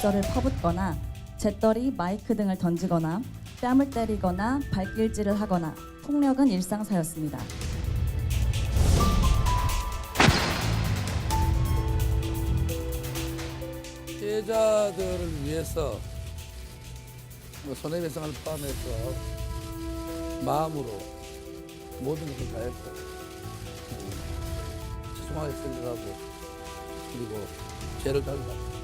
욕설을 퍼붓거나 재떨이, 마이크 등을 던지거나 뺨을 때리거나 발길질을 하거나 폭력은 일상사였습니다. 피해자들을 위해서 손해배상을 포함해서 마음으로 모든 것을 다했고 죄송하게 생각하고 그리고 죄를 달다.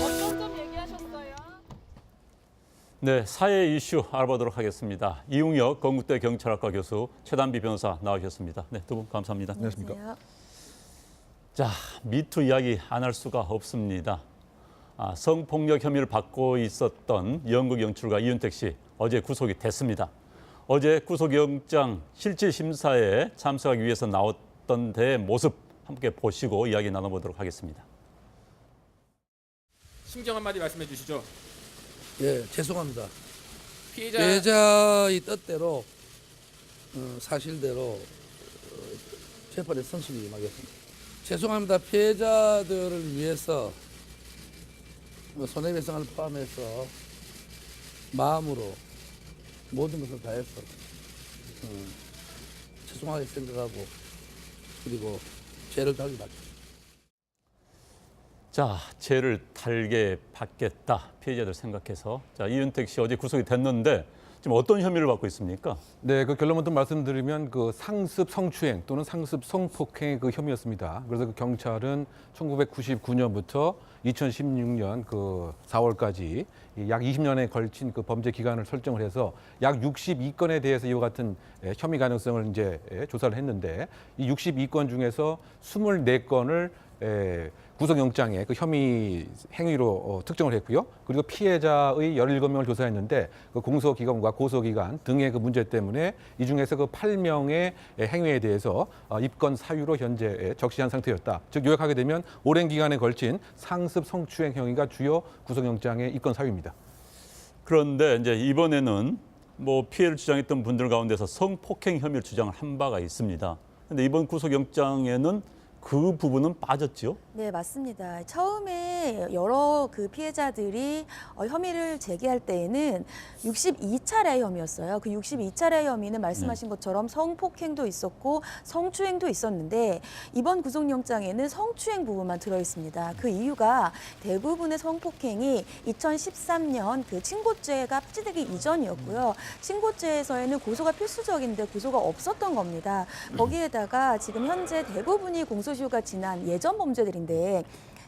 어떤 점 얘기하셨어요? 네, 사회 이슈 알아보도록 하겠습니다. 이웅혁 건국대 경찰학과 교수, 최단비 변호사 나오셨습니다. 네, 두 분 감사합니다. 안녕하십니까. 자, 미투 이야기 안 할 수가 없습니다. 성폭력 혐의를 받고 있었던 연극 연출가 이윤택 씨 어제 구속이 됐습니다. 어제 구속영장 실질심사에 참석하기 위해서 나왔던 데의 모습 함께 보시고 이야기 나눠보도록 하겠습니다. 심정 한마디 말씀해 주시죠. 예, 죄송합니다. 피해자 피해자의 뜻대로 사실대로 재판에 성실히 임하겠습니다. 죄송합니다. 피해자들을 위해서 손해배상을 포함해서 마음으로 모든 것을 다해서 죄송하게 생각하고 그리고 죄를 달리 받겠습니다. 자, 죄를 달게 받겠다. 피해자들 생각해서. 자, 이윤택 씨 어제 구속이 됐는데 지금 어떤 혐의를 받고 있습니까? 네, 그 결론부터 말씀드리면 그 상습 성추행 또는 상습 성폭행의 그 혐의였습니다. 그래서 그 경찰은 1999년부터 2016년 그 4월까지 약 20년에 걸친 그 범죄 기간을 설정을 해서 약 62건에 대해서 이와 같은 혐의 가능성을 이제 조사를 했는데 이 62건 중에서 24건을 구속영장에 그 혐의 행위로 특정을 했고요. 그리고 피해자의 17명을 조사했는데 그 공소기간과 고소기간 등의 그 문제 때문에 이 중에서 그 8명의 행위에 대해서 입건 사유로 현재 적시한 상태였다. 즉 요약하게 되면 오랜 기간에 걸친 상습 성추행 행위가 주요 구속영장의 입건 사유입니다. 그런데 이제 이번에는 뭐 피해를 주장했던 분들 가운데서 성폭행 혐의를 주장을 한 바가 있습니다. 그런데 이번 구속영장에는 그 부분은 빠졌죠? 네, 맞습니다. 처음에 여러 그 피해자들이 혐의를 제기할 때에는 62차례 혐의였어요. 그 62차례 혐의는 말씀하신 것처럼 성폭행도 있었고 성추행도 있었는데 이번 구속영장에는 성추행 부분만 들어 있습니다. 그 이유가 대부분의 성폭행이 2013년 그 친고죄가 폐지되기 이전이었고요. 친고죄에서에는 고소가 필수적인데 고소가 없었던 겁니다. 거기에다가 지금 현재 대부분이 공소시효가 지난 예전 범죄들인데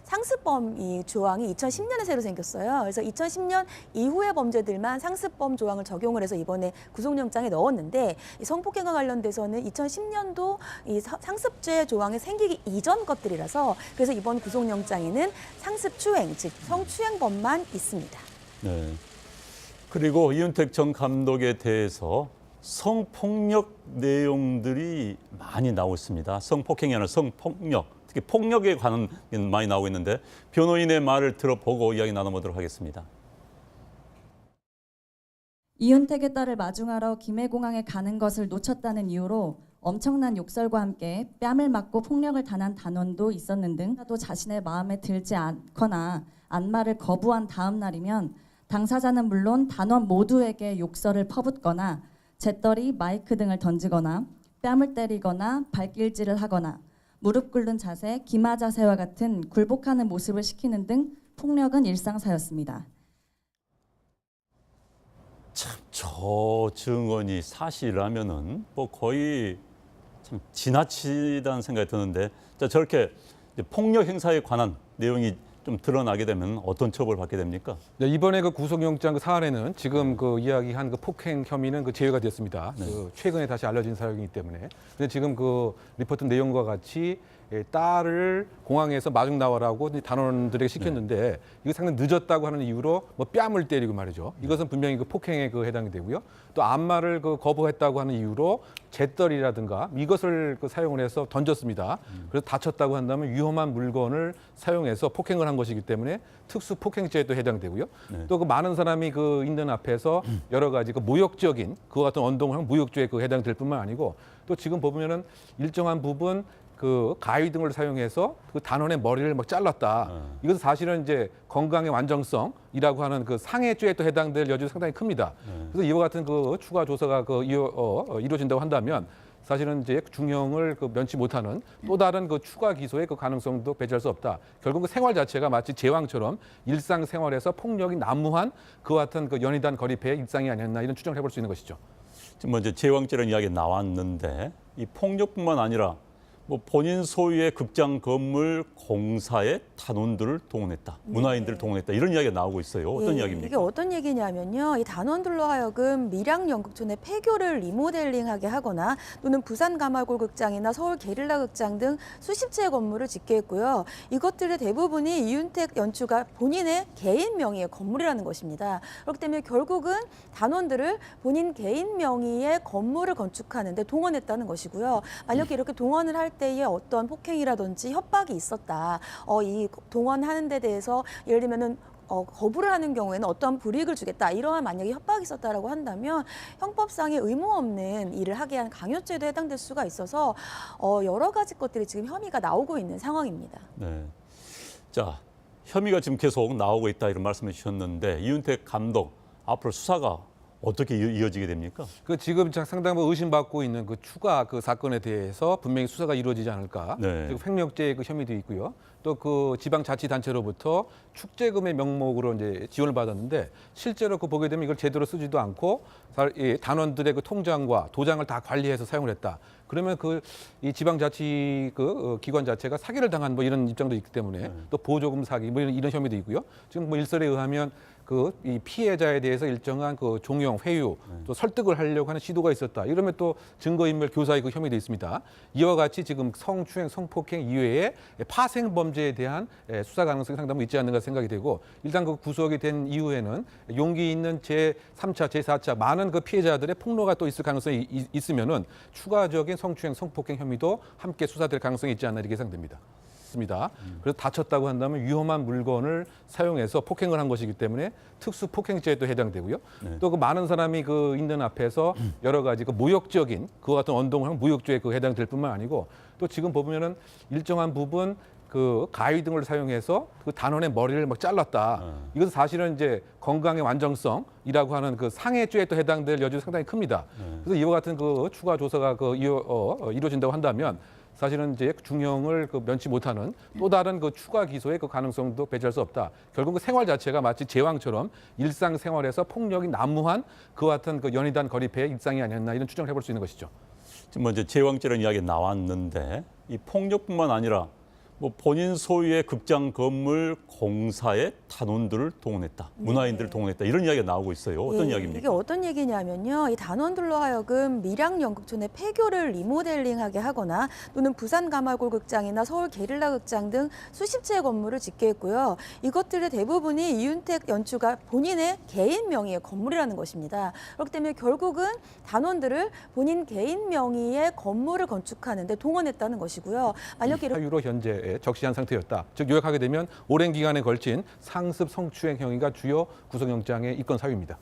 상습범 이 조항이 2010년에 새로 생겼어요. 그래서 2010년 이후의 범죄들만 상습범 조항을 적용을 해서 이번에 구속영장에 넣었는데 이 성폭행과 관련돼서는 2010년도 이 상습죄 조항이 생기기 이전 것들이라서 그래서 이번 구속영장에는 상습추행, 즉 성추행범만 있습니다. 네. 그리고 이윤택 전 감독에 대해서 성폭력 내용들이 많이 나오고 있습니다. 성폭행이 아니라 성폭력, 특히 폭력에 관한 게 많이 나오고 있는데 변호인의 말을 들어보고 이야기 나눠보도록 하겠습니다. 이윤택의 딸을 마중하러 김해공항에 가는 것을 놓쳤다는 이유로 엄청난 욕설과 함께 뺨을 맞고 폭력을 당한 단원도 있었는 등 또 자신의 마음에 들지 않거나 안마를 거부한 다음 날이면 당사자는 물론 단원 모두에게 욕설을 퍼붓거나 재떨이, 마이크 등을 던지거나 뺨을 때리거나 발길질을 하거나 무릎 꿇는 자세, 기마 자세와 같은 굴복하는 모습을 시키는 등 폭력은 일상사였습니다. 참, 저 증언이 사실이라면은 뭐 거의 참 지나치다는 생각이 드는데, 자, 저렇게 이제 폭력 행사에 관한 내용이 좀 드러나게 되면 어떤 처벌을 받게 됩니까? 네, 이번에 그 구속영장 그 사안에는 지금 그 이야기한 그 폭행 혐의는 그 제외가 됐습니다. 네. 그 최근에 다시 알려진 사실이기 때문에. 근데 지금 그 리포트 내용과 같이 딸을 공항에서 마중 나와라고 단원들에게 시켰는데 이거 상당히 늦었다고 하는 이유로 뭐 뺨을 때리고 말이죠. 이것은 분명히 그 폭행에 그 해당이 되고요. 또 안마를 그 거부했다고 하는 이유로 재떨이라든가 이것을 그 사용을 해서 던졌습니다. 그래서 다쳤다고 한다면 위험한 물건을 사용해서 폭행을 한 것이기 때문에 특수폭행죄에도 해당되고요. 네. 또 그 많은 사람이 그 있는 앞에서 여러 가지 그 모욕적인 그와 같은 언동을 모욕죄에 그 해당될 뿐만 아니고 또 지금 보면은 일정한 부분 그 가위 등을 사용해서 그 단원의 머리를 막 잘랐다. 이것은 사실은 이제 건강의 완전성이라고 하는 그 상해죄에 또 해당될 여지가 상당히 큽니다. 그래서 이와 같은 그 추가 조사가 이루어진다고 한다면 사실은 이제 중형을 그 면치 못하는 또 다른 그 추가 기소의 그 가능성도 배제할 수 없다. 결국 그 생활 자체가 마치 제왕처럼 일상생활에서 폭력이 난무한 그와 같은 그 연이단 거리패의 일상이 아니었나 이런 추정을 해볼 수 있는 것이죠. 지금 먼저 제왕죄라는 이야기 나왔는데 이 폭력뿐만 아니라 뭐 본인 소유의 극장 건물 공사에 단원들을 동원했다, 문화인들을 동원했다 이런 이야기가 나오고 있어요. 어떤 예, 이야기입니까? 이게 어떤 얘기냐면요. 이 단원들로 하여금 밀양 연극촌의 폐교를 리모델링하게 하거나 또는 부산 가마골 극장이나 서울 게릴라 극장 등 수십 채의 건물을 짓게 했고요. 이것들의 대부분이 이윤택 연출가 본인의 개인 명의의 건물이라는 것입니다. 그렇기 때문에 결국은 단원들을 본인 개인 명의의 건물을 건축하는 데 동원했다는 것이고요. 만약에 이렇게 동원을 할 때에 어떤 폭행이라든지 협박이 있었다. 이 동원하는 데 대해서 예를 들면은 거부를 하는 경우에는 어떠한 불이익을 주겠다. 이러한 만약에 협박이 있었다라고 한다면 형법상의 의무 없는 일을 하게 한 강요죄도 해당될 수가 있어서 여러 가지 것들이 지금 혐의가 나오고 있는 상황입니다. 네. 자, 혐의가 지금 계속 나오고 있다 이런 말씀을 주셨는데 이윤택 감독 앞으로 수사가 어떻게 이어지게 됩니까? 그 지금 상당 부분 의심받고 있는 그 추가 그 사건에 대해서 분명히 수사가 이루어지지 않을까. 네. 그리고 횡령죄의 그 혐의도 있고요. 또 그 지방자치단체로부터 축제금의 명목으로 이제 지원을 받았는데 실제로 그 보게 되면 이걸 제대로 쓰지도 않고 단원들의 그 통장과 도장을 다 관리해서 사용을 했다. 그러면 그 이 지방자치 그 기관 자체가 사기를 당한 뭐 이런 입장도 있기 때문에 또 보조금 사기 뭐 이런 혐의도 있고요. 지금 뭐 일설에 의하면 그 이 피해자에 대해서 일정한 그 종용, 회유, 또 설득을 하려고 하는 시도가 있었다. 이러면 또 증거인멸 교사의 그 혐의도 있습니다. 이와 같이 지금 성추행, 성폭행 이외에 파생 범죄에 대한 수사 가능성이 상당히 있지 않는가 생각이 되고 일단 그 구속이 된 이후에는 용기 있는 제3차, 제4차 많은 그 피해자들의 폭로가 또 있을 가능성이 있으면은 추가적인 성추행, 성폭행 혐의도 함께 수사될 가능성이 있지 않나 이렇게 예상됩니다. 그래서 다쳤다고 한다면 위험한 물건을 사용해서 폭행을 한 것이기 때문에 특수폭행죄에도 해당되고요. 또 그 많은 사람이 그 있는 앞에서 여러 가지 그 모욕적인 그와 같은 언동을 한 모욕죄에 그 해당될 뿐만 아니고 또 지금 보면은 일정한 부분 그 가위 등을 사용해서 그 단원의 머리를 막 잘랐다. 이것은 사실은 이제 건강의 완전성이라고 하는 그 상해죄에 또 해당될 여지가 상당히 큽니다. 그래서 이와 같은 그 추가 조사가 이루어진다고 한다면 사실은 이제 중형을 그 면치 못하는 또 다른 그 추가 기소의 그 가능성도 배제할 수 없다. 결국 그 생활 자체가 마치 제왕처럼 일상생활에서 폭력이 난무한 그와 같은 그 연이단 거리패의 일상이 아니었나 이런 추정을 해볼 수 있는 것이죠. 지금 먼저 제왕죄라는 이야기 나왔는데 이 폭력뿐만 아니라 뭐 본인 소유의 극장 건물 공사에 단원들을 동원했다, 문화인들을 동원했다 이런 이야기가 나오고 있어요. 어떤 이야기입니까? 이게 어떤 얘기냐면요. 이 단원들로 하여금 밀양 연극촌의 폐교를 리모델링하게 하거나 또는 부산 가마골 극장이나 서울 게릴라 극장 등 수십 채의 건물을 짓게 했고요. 이것들의 대부분이 이윤택 연출가 본인의 개인 명의의 건물이라는 것입니다. 그렇기 때문에 결국은 단원들을 본인 개인 명의의 건물을 건축하는 데 동원했다는 것이고요. 만약에 사유로 현재 적시한 상태였다. 즉 요약하게 되면 오랜 기간에 걸친 상습 성추행 행위가 주요 구속영장의 입건 사유입니다.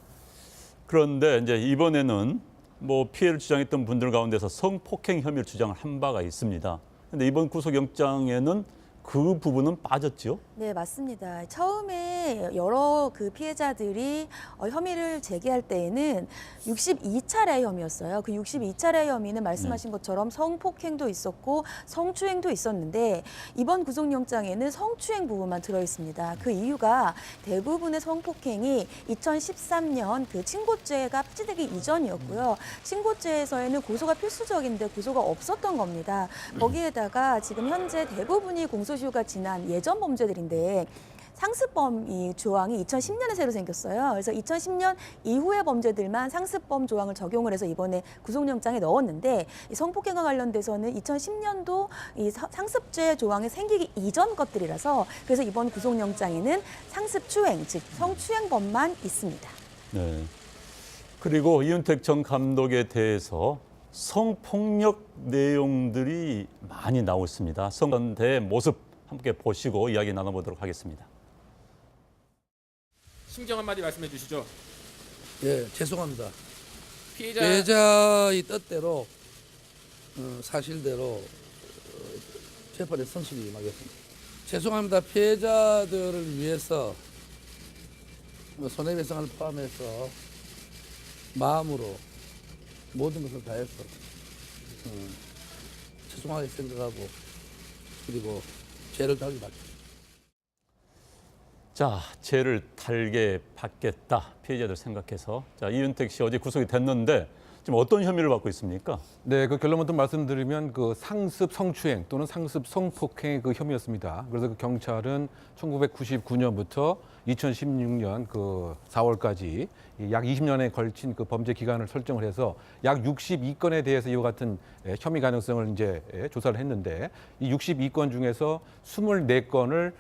그런데 이제 이번에는 뭐 피해를 주장했던 분들 가운데서 성폭행 혐의를 주장을 한 바가 있습니다. 그런데 이번 구속영장에는 그 부분은 빠졌죠? 네, 맞습니다. 처음에 여러 그 피해자들이 혐의를 제기할 때에는 62차례 혐의였어요. 그 62차례 혐의는 말씀하신 것처럼 성폭행도 있었고 성추행도 있었는데 이번 구속영장에는 성추행 부분만 들어 있습니다. 그 이유가 대부분의 성폭행이 2013년 그 친고죄가 폐지되기 이전이었고요. 친고죄에서에는 고소가 필수적인데 고소가 없었던 겁니다. 거기에다가 지금 현재 대부분이 공소시효가 지난 예전 범죄들인데 상습범 이 조항이 2010년에 새로 생겼어요. 그래서 2010년 이후의 범죄들만 상습범 조항을 적용을 해서 이번에 구속영장에 넣었는데 이 성폭행과 관련돼서는 2010년도 이 상습죄 조항이 생기기 이전 것들이라서 그래서 이번 구속영장에는 상습추행, 즉 성추행범만 있습니다. 네. 그리고 이윤택 전 감독에 대해서 성폭력 내용들이 많이 나오고 있습니다. 성대 모습 함께 보시고 이야기 나눠보도록 하겠습니다. 심경 한마디 말씀해 주시죠. 예, 죄송합니다. 피해자 피해자의 뜻대로 사실대로 재판에 성실히 임하겠습니다. 죄송합니다. 피해자들을 위해서 손해배상을 포함해서 마음으로 모든 것을 다해서 죄송하게 생각하고 그리고 죄를 달게 받겠습니다. 자, 죄를 달게 받겠다. 피해자들 생각해서. 자, 이윤택 씨 어제 구속이 됐는데 지금 어떤 혐의를 받고 있습니까? 네, 그 결론부터 말씀드리면 그 상습 성추행 또는 상습 성폭행의 그 혐의였습니다. 그래서 그 경찰은 1999년부터 2016년 그 4월까지 약 20년에 걸친 그 범죄 기간을 설정을 해서 약 62건에 대해서 이와 같은 혐의 가능성을 이제 조사를 했는데 이 62건 중에서 24건을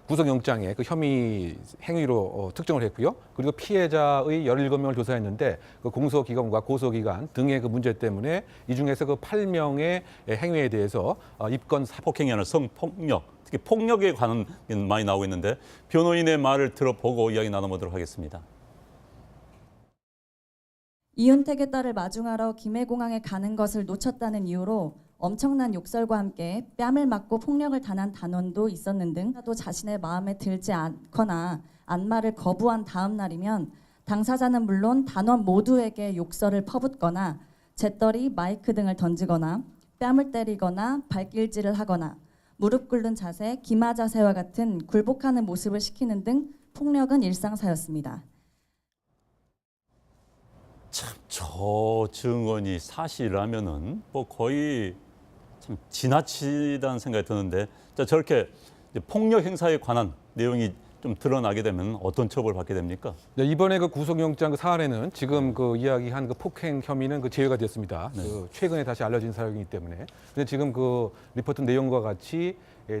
구속영장에 그 혐의 행위로 특정을 했고요. 그리고 피해자의 17명을 조사했는데 그 공소기간과 고소기간 등의 그 문제 때문에 이 중에서 그 8명의 행위에 대해서 입건 폭행이 아니라 성폭력, 특히 폭력에 관한 게 많이 나오고 있는데 변호인의 말을 들어보고 이야기 나눠보도록 하겠습니다. 이윤택의 딸을 마중하러 김해공항에 가는 것을 놓쳤다는 이유로 엄청난 욕설과 함께 뺨을 맞고 폭력을 당한 단원도 있었는 등 또 자신의 마음에 들지 않거나 안마를 거부한 다음 날이면 당사자는 물론 단원 모두에게 욕설을 퍼붓거나 재떨이, 마이크 등을 던지거나 뺨을 때리거나 발길질을 하거나 무릎 꿇는 자세, 기마 자세와 같은 굴복하는 모습을 시키는 등 폭력은 일상사였습니다. 참, 저 증언이 사실이라면은 뭐 거의 참 지나치다는 생각이 드는데, 자, 저렇게 이제 폭력 행사에 관한 내용이 좀 드러나게 되면 어떤 처벌을 받게 됩니까? 네, 이번에 그 구속영장 그 사안에는 지금 그 이야기한 그 폭행 혐의는 그 제외가 됐습니다. 그 최근에 다시 알려진 사실이기 때문에. 근데 지금 그 리포트 내용과 같이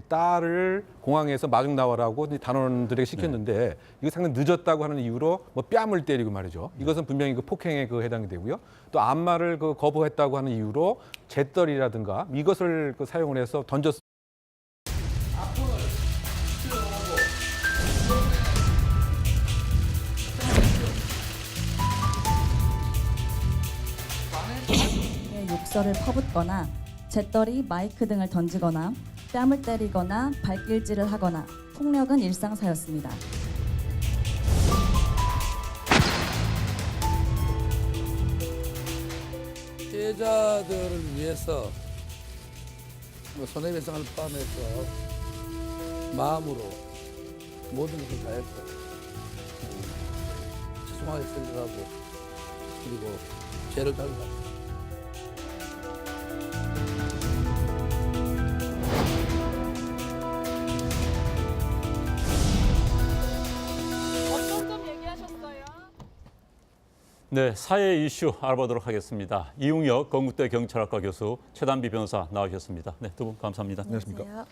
딸을 공항에서 마중 나와라고 단원들에게 시켰는데 이거 상당히 늦었다고 하는 이유로 뭐 뺨을 때리고 말이죠. 이것은 분명히 그 폭행에 그 해당이 되고요. 또 안마를 그 거부했다고 하는 이유로 재떨이라든가 이것을 그 사용을 해서 던졌. 욕설을 퍼붓거나 재떨이, 마이크 등을 던지거나 뺨을 때리거나 발길질을 하거나 폭력은 일상사였습니다. 피해자들을 위해서 손해배상을 포함해서 마음으로 모든 것을 다해서 죄송하게 생각하고 그리고 죄를 달게 받겠습니다. 어떤 점 얘기하셨어요? 네, 사회 이슈 알아보도록 하겠습니다. 이웅혁 건국대 경찰학과 교수, 최단비 변호사 나오셨습니다. 네, 두 분 감사합니다. 안녕하세요.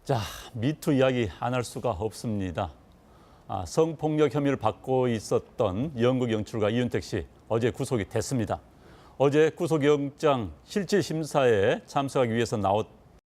자, 미투 이야기 안 할 수가 없습니다. 성폭력 혐의를 받고 있었던 연극 연출가 이윤택 씨 어제 구속이 됐습니다. 어제 구속영장 실질심사에 참석하기 위해서 나왔던